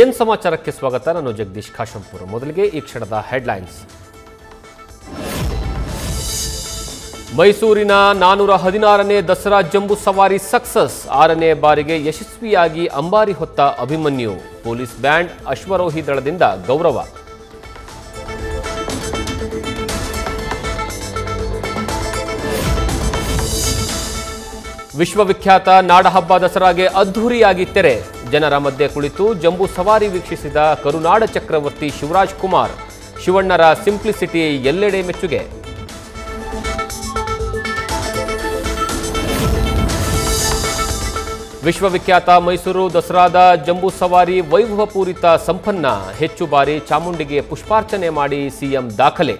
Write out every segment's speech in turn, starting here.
ಏನು ಸಮಾಚಾರಕ್ಕೆ ಸ್ವಾಗತ. ನಾನು ಜಗದೀಶ್ ಕಾಶಂಪುರ. ಮೊದಲಿಗೆ ಈ ಕ್ಷಣದ ಹೆಡ್ಲೈನ್ಸ್. ಮೈಸೂರಿನ 416ನೇ ದಸರಾ ಜಂಬೂ ಸವಾರಿ ಸಕ್ಸಸ್. 6ನೇ ಬಾರಿಗೆ ಯಶಸ್ವಿಯಾಗಿ ಅಂಬಾರಿ ಹೊತ್ತ ಅಭಿಮನ್ಯು. ಪೊಲೀಸ್ ಬ್ಯಾಂಡ್, ಅಶ್ವರೋಹಿ ದಳದಿಂದ ಗೌರವ. ವಿಶ್ವವಿಖ್ಯಾತ ನಾಡಹಬ್ಬ ದಸರಾಗೆ ಅದ್ಧೂರಿಯಾಗಿ ತೆರೆ. ಜನರ ಮಧ್ಯೆ ಕುಳಿತು ಜಂಬೂ ಸವಾರಿ ವೀಕ್ಷಿಸಿದ ಕರುನಾಡ ಚಕ್ರವರ್ತಿ ಶಿವರಾಜ್ ಕುಮಾರ್. ಶಿವಣ್ಣರ ಸಿಂಪ್ಲಿಸಿಟಿ ಎಲ್ಲೆಡೆ ಮೆಚ್ಚುಗೆ. ವಿಶ್ವವಿಖ್ಯಾತ ಮೈಸೂರು ದಸರಾದ ಜಂಬೂ ಸವಾರಿ ವೈಭವಪೂರಿತ ಸಂಪನ್ನ. ಹೆಚ್ಚು ಬಾರಿ ಚಾಮುಂಡಿಗೆ ಪುಷ್ಪಾರ್ಚನೆ ಮಾಡಿ ಸಿಎಂ ದಾಖಲೆ.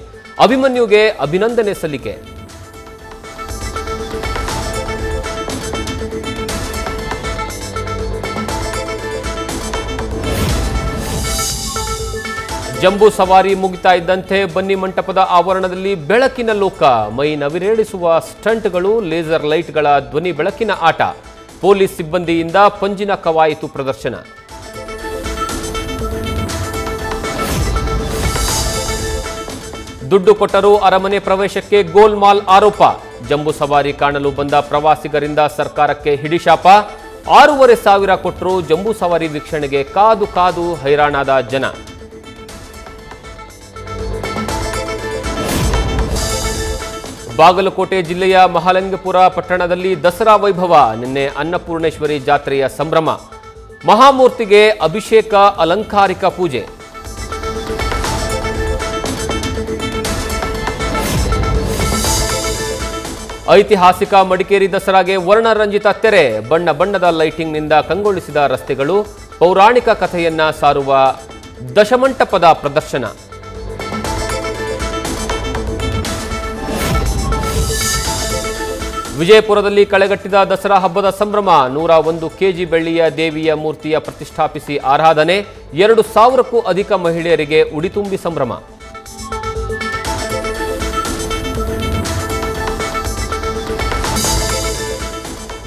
ಅಭಿಮನ್ಯುಗೆ ಅಭಿನಂದನೆ ಸಲ್ಲಿಕೆ. ಜಂಬೂ ಸವಾರಿ ಮುಗಿತಾ ಇದ್ದಂತೆ ಬನ್ನಿ ಮಂಟಪದ ಆವರಣದಲ್ಲಿ ಬೆಳಕಿನ ಲೋಕ. ಮೈ ನವಿರೇಳಿಸುವ ಸ್ಟಂಟ್ಗಳು, ಲೇಸರ್ ಲೈಟ್ಗಳ ಧ್ವನಿ ಬೆಳಕಿನ ಆಟ. ಪೊಲೀಸ್ ಸಿಬ್ಬಂದಿಯಿಂದ ಪಂಜಿನ ಕವಾಯಿತು ಪ್ರದರ್ಶನ. ದುಡ್ಡು ಕೊಟ್ಟರೂ ಅರಮನೆ ಪ್ರವೇಶಕ್ಕೆ ಗೋಲ್ಮಾಲ್ ಆರೋಪ. ಜಂಬೂ ಸವಾರಿ ಕಾಣಲು ಬಂದ ಪ್ರವಾಸಿಗರಿಂದ ಸರ್ಕಾರಕ್ಕೆ ಹಿಡಿಶಾಪ. 6,500 ಕೊಟ್ಟರೂ ಜಂಬೂ ಸವಾರಿ ವೀಕ್ಷಣೆಗೆ ಕಾದು ಕಾದು ಹೈರಾಣಾದ ಜನ. ಬಾಗಲಕೋಟೆ ಜಿಲ್ಲೆಯ ಮಹಾಲಿಂಗಪುರ ಪಟ್ಟಣದಲ್ಲಿ ದಸರಾ ವೈಭವ. ನಿನ್ನೆ ಅನ್ನಪೂರ್ಣೇಶ್ವರಿ ಜಾತ್ರೆಯ ಸಂಭ್ರಮ. ಮಹಾಮೂರ್ತಿಗೆ ಅಭಿಷೇಕ, ಅಲಂಕಾರಿಕ ಪೂಜೆ. ಐತಿಹಾಸಿಕ ಮಡಿಕೇರಿ ದಸರಾಗೆ ವರ್ಣರಂಜಿತ ತೆರೆ. ಬಣ್ಣ ಬಣ್ಣದ ಲೈಟಿಂಗ್ನಿಂದ ಕಂಗೊಳಿಸಿದ ರಸ್ತೆಗಳು. ಪೌರಾಣಿಕ ಕಥೆಯನ್ನ ಸಾರುವ ದಶಮಂಟಪದ ಪ್ರದರ್ಶನ. ವಿಜಯಪುರದಲ್ಲಿ ಕಳೆಗಟ್ಟಿದ ದಸರಾ ಹಬ್ಬದ ಸಂಭ್ರಮ. 101 ಕೆಜಿ ಬೆಳ್ಳಿಯ ದೇವಿಯ ಮೂರ್ತಿಯ ಪ್ರತಿಷ್ಠಾಪಿಸಿ ಆರಾಧನೆ. 2,000ಕ್ಕೂ ಅಧಿಕ ಮಹಿಳೆಯರಿಗೆ ಉಡಿತುಂಬಿ ಸಂಭ್ರಮ.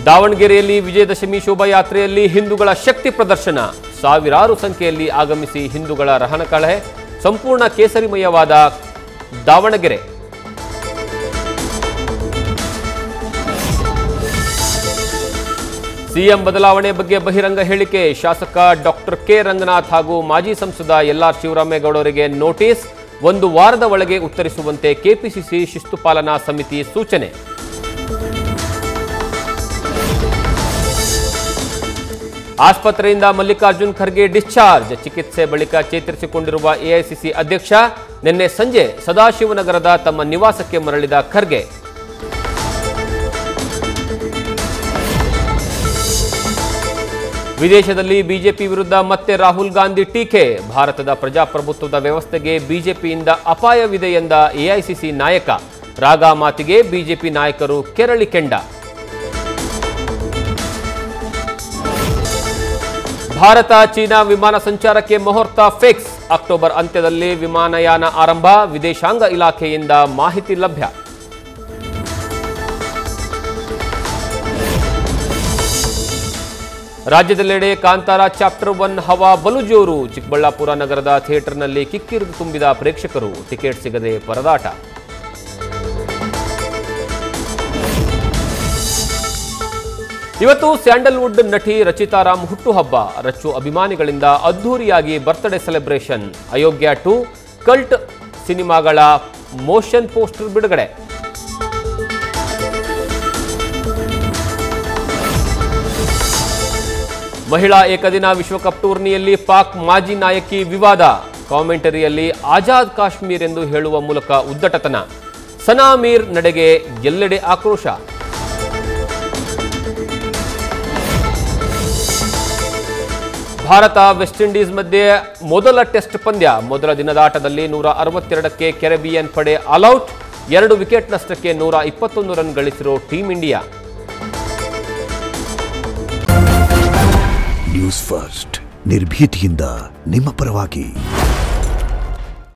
ದಾವಣಗೆರೆಯಲ್ಲಿ ವಿಜಯದಶಮಿ ಶೋಭಾಯಾತ್ರೆಯಲ್ಲಿ ಹಿಂದೂಗಳ ಶಕ್ತಿ ಪ್ರದರ್ಶನ. ಸಾವಿರಾರು ಸಂಖ್ಯೆಯಲ್ಲಿ ಆಗಮಿಸಿ ಹಿಂದೂಗಳ ರಹನಕಳೆ. ಸಂಪೂರ್ಣ ಕೇಸರಿಮಯವಾದ ದಾವಣಗೆರೆ. ಸಿಎಂ ಬದಲಾವಣೆ ಬಗ್ಗೆ ಬಹಿರಂಗ ಹೇಳಿಕೆ. ಶಾಸಕ ಡಾಕ್ಟರ್ ಕೆ ರಂಗನಾಥ್ ಹಾಗೂ ಮಾಜಿ ಸಂಸದ ಎಲ್ಆರ್ ಶಿವರಾಮೇಗೌಡರಿಗೆ ನೋಟಿಸ್. 1 ವಾರದ ಒಳಗೆ ಉತ್ತರಿಸುವಂತೆ ಕೆಪಿಸಿಸಿ ಶಿಸ್ತು ಪಾಲನಾ ಸಮಿತಿ ಸೂಚನೆ. ಆಸ್ಪತ್ರೆಯಿಂದ ಮಲ್ಲಿಕಾರ್ಜುನ್ ಖರ್ಗೆ ಡಿಸ್ಚಾರ್ಜ್. ಚಿಕಿತ್ಸೆ ಬಳಿಕ ಚೇತರಿಸಿಕೊಂಡಿರುವ ಎಐಸಿಸಿ ಅಧ್ಯಕ್ಷ. ನಿನ್ನೆ ಸಂಜೆ ಸದಾಶಿವನಗರದ ತಮ್ಮ ನಿವಾಸಕ್ಕೆ ಮರಳಿದ ಖರ್ಗೆ. ವಿದೇಶದಲ್ಲಿ ಬಿಜೆಪಿ ವಿರುದ್ಧ ಮತ್ತೆ ರಾಹುಲ್ ಗಾಂಧಿ ಟೀಕೆ. ಭಾರತದ ಪ್ರಜಾಪ್ರಭುತ್ವದ ವ್ಯವಸ್ಥೆಗೆ ಬಿಜೆಪಿಯಿಂದ ಅಪಾಯವಿದೆ ಎಂದ ಎಐಸಿಸಿ ನಾಯಕ. ರಾಗಾ ಮಾತಿಗೆ ಬಿಜೆಪಿ ನಾಯಕರು ಕೆರಳಿ ಕೆಂಡ. ಭಾರತ ಚೀನಾ ವಿಮಾನ ಸಂಚಾರಕ್ಕೆ ಮುಹೂರ್ತ ಫಿಕ್ಸ್. ಅಕ್ಟೋಬರ್ ಅಂತ್ಯದಲ್ಲಿ ವಿಮಾನಯಾನ ಆರಂಭ. ವಿದೇಶಾಂಗ ಇಲಾಖೆಯಿಂದ ಮಾಹಿತಿ ಲಭ್ಯ. ರಾಜ್ಯದೆಲ್ಲೆಡೆ ಕಾಂತಾರ ಚಾಪ್ಟರ್ 1 ಹವಾ ಬಲು ಜೋರು. ಚಿಕ್ಕಬಳ್ಳಾಪುರ ನಗರದ ಥಿಯೇಟರ್ನಲ್ಲಿ ಕಿಕ್ಕಿರಿದು ತುಂಬಿದ ಪ್ರೇಕ್ಷಕರು. ಟಿಕೆಟ್ ಸಿಗದೆ ಪರದಾಟ. ಇವತ್ತು ಸ್ಯಾಂಡಲ್ವುಡ್ ನಟಿ ರಚಿತಾ ರಾಮ್ ಹುಟ್ಟುಹಬ್ಬ. ರಚ್ಚು ಅಭಿಮಾನಿಗಳಿಂದ ಅದ್ಧೂರಿಯಾಗಿ ಬರ್ತ್ಡೇ ಸೆಲೆಬ್ರೇಷನ್. ಅಯೋಗ್ಯ 2 ಕಲ್ಟ್ ಸಿನಿಮಾಗಳ ಮೋಷನ್ ಪೋಸ್ಟರ್ ಬಿಡುಗಡೆ. ಮಹಿಳಾ ಏಕದಿನ ವಿಶ್ವಕಪ್ ಟೂರ್ನಿಯಲ್ಲಿ ಪಾಕ್ ಮಾಜಿ ನಾಯಕಿ ವಿವಾದ. ಕಾಮೆಂಟರಿಯಲ್ಲಿ ಆಜಾದ್ ಕಾಶ್ಮೀರ್ ಎಂದು ಹೇಳುವ ಮೂಲಕ ಉದ್ದಟತನ. ಸನಾ ಮೀರ್ ನಡೆಗೆ ಎಲ್ಲೆಡೆ ಆಕ್ರೋಶ. ಭಾರತ ವೆಸ್ಟ್ ಇಂಡೀಸ್ ಮಧ್ಯೆ ಮೊದಲ ಟೆಸ್ಟ್ ಪಂದ್ಯ. ಮೊದಲ ದಿನದ ಆಟದಲ್ಲಿ 162ಕ್ಕೆ ಕೆರೆಬಿಯನ್ ಪಡೆ ಆಲ್ಔಟ್. 2 ವಿಕೆಟ್ ನಷ್ಟಕ್ಕೆ 121 ರನ್ ಗಳಿಸಿರೋ ಟೀಂ ಇಂಡಿಯಾ. ನ್ಯೂಸ್ ಫಸ್ಟ್, ನಿರ್ಭೀತಿಯಿಂದ ನಿಮ್ಮ ಪರವಾಗಿ.